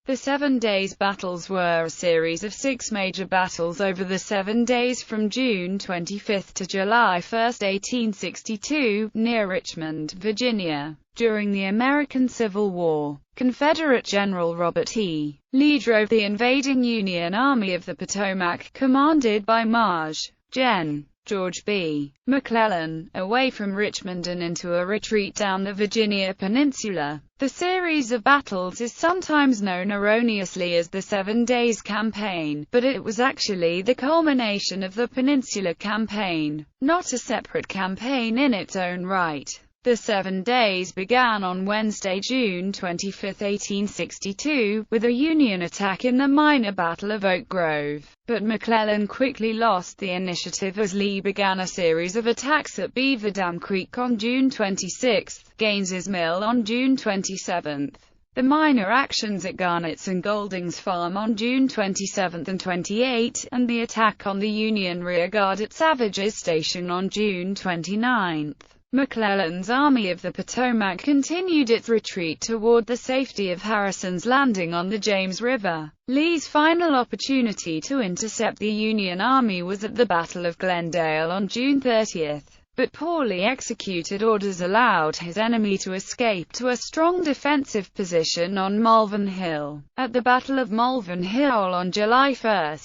The 7 Days battles were a series of 6 major battles over the 7 days from June 25 to July 1, 1862, near Richmond, Virginia. During the American Civil War, Confederate General Robert E. Lee drove the invading Union Army of the Potomac, commanded by Maj. Gen. George B. McClellan, away from Richmond and into a retreat down the Virginia Peninsula. The series of battles is sometimes known erroneously as the 7 Days Campaign, but it was actually the culmination of the Peninsular Campaign, not a separate campaign in its own right. The 7 days began on Wednesday, June 25, 1862, with a Union attack in the minor Battle of Oak Grove. But McClellan quickly lost the initiative as Lee began a series of attacks at Beaver Dam Creek on June 26, Gaines's Mill on June 27, the minor actions at Garnett's and Golding's Farm on June 27 and 28, and the attack on the Union rearguard at Savage's Station on June 29. McClellan's Army of the Potomac continued its retreat toward the safety of Harrison's Landing on the James River. Lee's final opportunity to intercept the Union Army was at the Battle of Glendale on June 30, but poorly executed orders allowed his enemy to escape to a strong defensive position on Malvern Hill. At the Battle of Malvern Hill on July 1,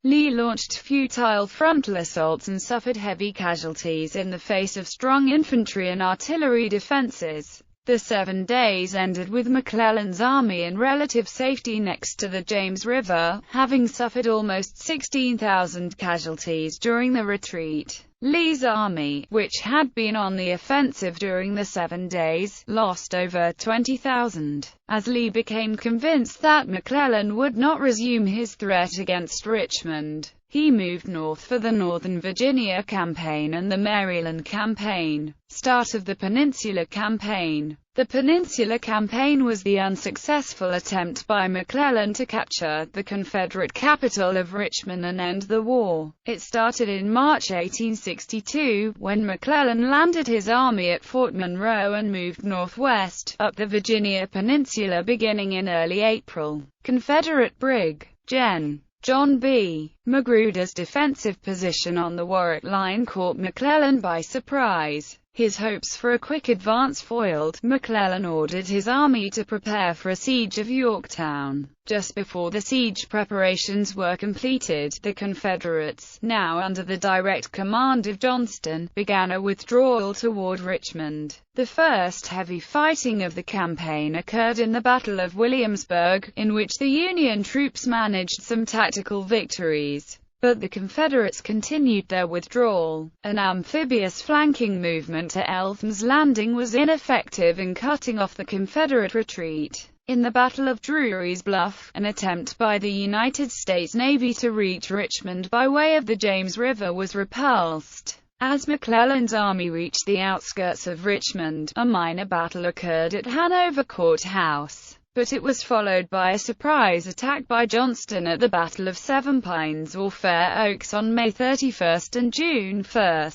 Lee launched futile frontal assaults and suffered heavy casualties in the face of strong infantry and artillery defenses. The 7 days ended with McClellan's army in relative safety next to the James River, having suffered almost 16,000 casualties during the retreat. Lee's army, which had been on the offensive during the 7 days, lost over 20,000. As Lee became convinced that McClellan would not resume his threat against Richmond, he moved north for the Northern Virginia Campaign and the Maryland Campaign. Start of the Peninsular Campaign. The Peninsular Campaign was the unsuccessful attempt by McClellan to capture the Confederate capital of Richmond and end the war. It started in March 1862, when McClellan landed his army at Fort Monroe and moved northwest, up the Virginia Peninsula beginning in early April. Confederate Brig. Gen. John B. Magruder's defensive position on the Warwick Line caught McClellan by surprise. His hopes for a quick advance foiled, McClellan ordered his army to prepare for a siege of Yorktown. Just before the siege preparations were completed, the Confederates, now under the direct command of Johnston, began a withdrawal toward Richmond. The first heavy fighting of the campaign occurred in the Battle of Williamsburg, in which the Union troops managed some tactical victories. But the Confederates continued their withdrawal. An amphibious flanking movement to Eltham's Landing was ineffective in cutting off the Confederate retreat. In the Battle of Drury's Bluff, an attempt by the United States Navy to reach Richmond by way of the James River was repulsed. As McClellan's army reached the outskirts of Richmond, a minor battle occurred at Hanover Courthouse. But it was followed by a surprise attack by Johnston at the Battle of Seven Pines or Fair Oaks on May 31 and June 1.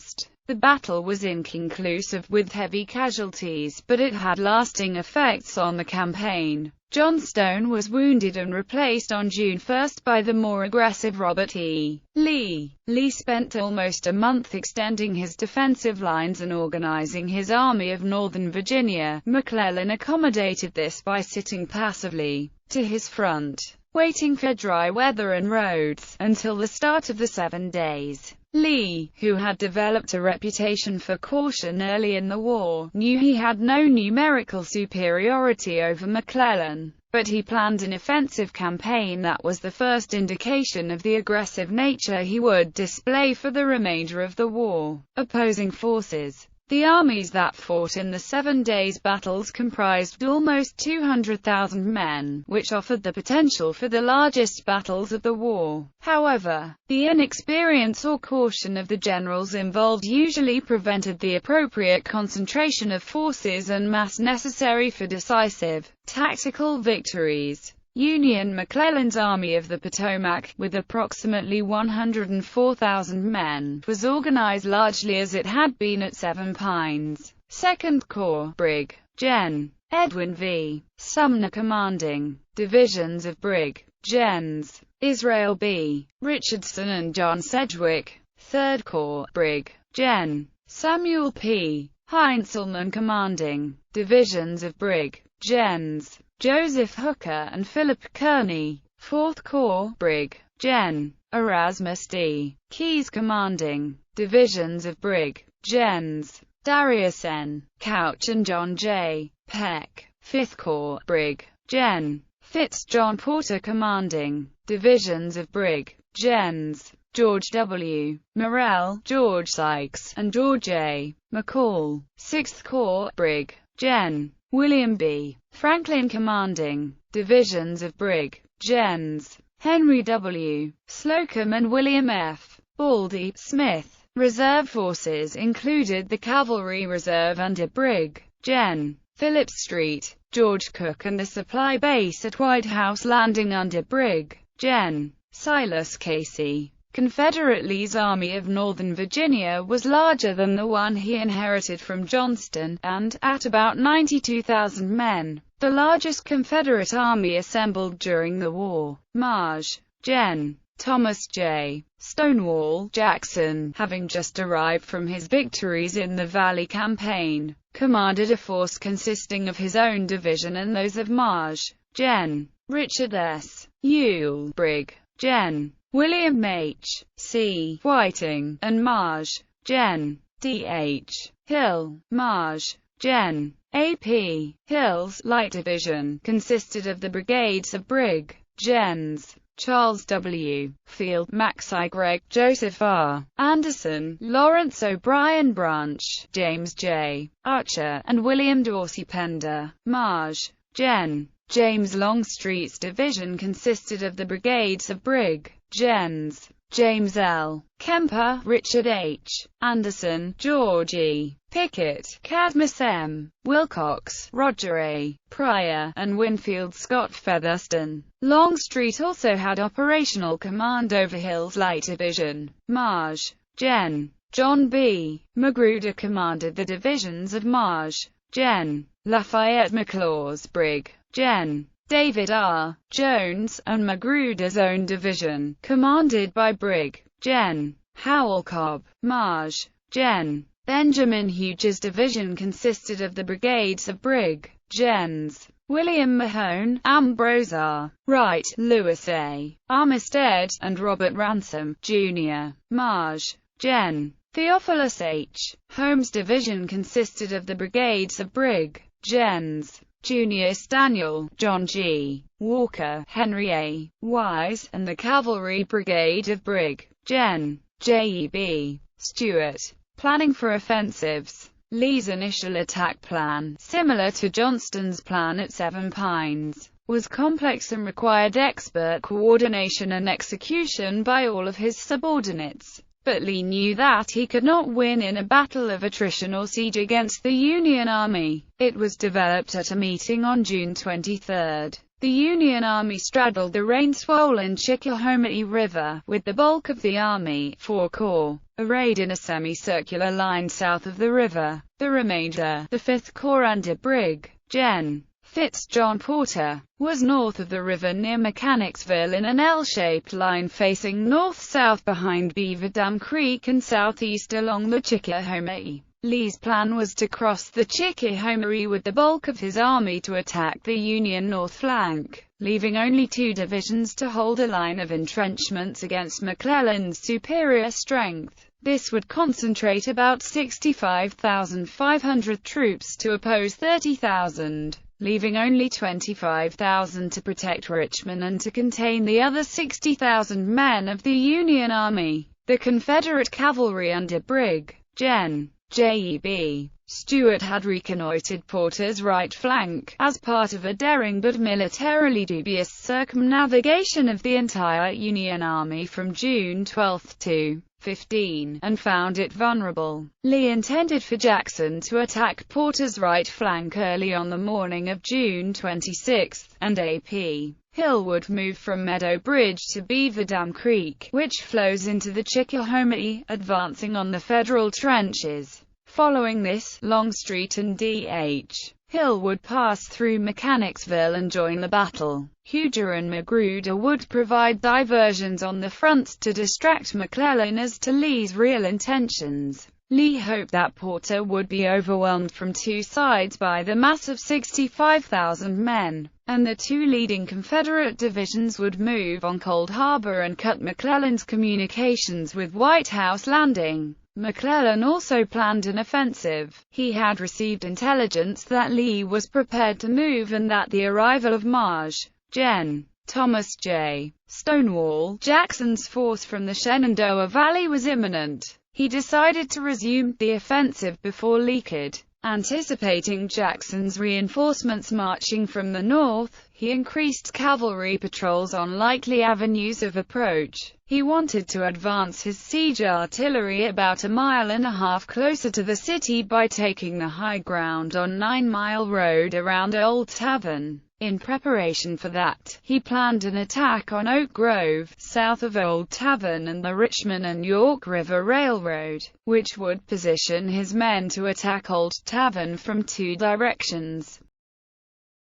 The battle was inconclusive, with heavy casualties, but it had lasting effects on the campaign. Johnstone was wounded and replaced on June 1 by the more aggressive Robert E. Lee. Lee spent almost a month extending his defensive lines and organizing his Army of Northern Virginia. McClellan accommodated this by sitting passively to his front, waiting for dry weather and roads, until the start of the 7 days. Lee, who had developed a reputation for caution early in the war, knew he had no numerical superiority over McClellan, but he planned an offensive campaign that was the first indication of the aggressive nature he would display for the remainder of the war. Opposing forces. The armies that fought in the 7 days battles comprised almost 200,000 men, which offered the potential for the largest battles of the war. However, the inexperience or caution of the generals involved usually prevented the appropriate concentration of forces and mass necessary for decisive, tactical victories. McClellan's Army of the Potomac, with approximately 104,000 men, was organized largely as it had been at Seven Pines. 2nd Corps. Brig. Gen. Edwin V. Sumner commanding divisions of Brig. Gens. Israel B. Richardson and John Sedgwick, 3rd Corps. Brig. Gen. Samuel P. Heinzelman commanding divisions of Brig. Gens. Joseph Hooker and Philip Kearny, 4th Corps. Brig. Gen. Erasmus D. Keyes commanding divisions of Brig. Gens. Darius N. Couch and John J. Peck, 5th Corps. Brig. Gen. Fitz-John Porter commanding divisions of Brig. Gens. George W. Morrell, George Sykes, and George A. McCall, 6th Corps. Brig. Gen. William B. Franklin commanding divisions of Brig. Gens. Henry W. Slocum and William F. Baldy. Smith. Reserve forces included the Cavalry Reserve under Brig. Gen. Philip Street, George Cook, and the supply base at White House Landing under Brig. Gen. Silas Casey. Confederate Lee's Army of Northern Virginia was larger than the one he inherited from Johnston, and, at about 92,000 men, the largest Confederate army assembled during the war. Marge. Gen. Thomas J. Stonewall Jackson, having just arrived from his victories in the Valley Campaign, commanded a force consisting of his own division and those of Marge. Gen. Richard S. Ewell, Brig. Gen. William H. C. Whiting, and Marge. Gen. D. H. Hill. Marge. Gen. A. P. Hill's Light Division consisted of the brigades of Brig. Gens. Charles W. Field, Max I. Gregg, Joseph R. Anderson, Lawrence O'Brien Branch, James J. Archer, and William Dorsey Pender. Marge. Gen. James Longstreet's division consisted of the brigades of Brig. Gens. James L. Kemper, Richard H. Anderson, George E. Pickett, Cadmus M. Wilcox, Roger A. Pryor, and Winfield Scott Featherston. Longstreet also had operational command over Hill's Light Division. Marge. Gen. John B. Magruder commanded the divisions of Marge. Gen. Lafayette McLaws, Brig. Gen. David R. Jones, and Magruder's own division, commanded by Brig. Gen. Howell Cobb. Marge. Gen. Benjamin Huger's division consisted of the brigades of Brig. Gens. William Mahone, Ambrose R. Wright, Lewis A. Armistead, and Robert Ransom, Jr. Marge. Gen. Theophilus H. Holmes' division consisted of the brigades of Brig. Gens. Junius Daniel, John G. Walker, Henry A. Wise, and the cavalry brigade of Brig. Gen. J.E.B. Stewart. Planning for offensives. Lee's initial attack plan, similar to Johnston's plan at Seven Pines, was complex and required expert coordination and execution by all of his subordinates. But Lee knew that he could not win in a battle of attrition or siege against the Union Army. It was developed at a meeting on June 23. The Union Army straddled the rain-swollen Chickahominy River, with the bulk of the Army, 4 Corps, arrayed in a semicircular line south of the river. The remainder, the 5th Corps under Brig. Gen. Fitz-John Porter, was north of the river near Mechanicsville in an L-shaped line facing north-south behind Beaver Dam Creek and southeast along the Chickahominy. Lee's plan was to cross the Chickahominy with the bulk of his army to attack the Union north flank, leaving only 2 divisions to hold a line of entrenchments against McClellan's superior strength. This would concentrate about 65,500 troops to oppose 30,000. Leaving only 25,000 to protect Richmond and to contain the other 60,000 men of the Union Army. The Confederate cavalry under Brig. Gen. J.E.B. Stewart had reconnoitered Porter's right flank, as part of a daring but militarily dubious circumnavigation of the entire Union Army from June 12 to 15, and found it vulnerable. Lee intended for Jackson to attack Porter's right flank early on the morning of June 26, and A.P. Hill would move from Meadow Bridge to Beaver Dam Creek, which flows into the Chickahominy, advancing on the Federal trenches. Following this, Longstreet and D.H. Hill would pass through Mechanicsville and join the battle. Huger and Magruder would provide diversions on the front to distract McClellan as to Lee's real intentions. Lee hoped that Porter would be overwhelmed from two sides by the mass of 65,000 men, and the two leading Confederate divisions would move on Cold Harbor and cut McClellan's communications with White House Landing. McClellan also planned an offensive. He had received intelligence that Lee was prepared to move and that the arrival of Maj. Gen. Thomas J. Stonewall Jackson's force from the Shenandoah Valley was imminent. He decided to resume the offensive before Lee could. Anticipating Jackson's reinforcements marching from the north, he increased cavalry patrols on likely avenues of approach. He wanted to advance his siege artillery about 1.5 miles closer to the city by taking the high ground on 9 Mile Road around Old Tavern. In preparation for that, he planned an attack on Oak Grove, south of Old Tavern, and the Richmond and York River Railroad, which would position his men to attack Old Tavern from two directions.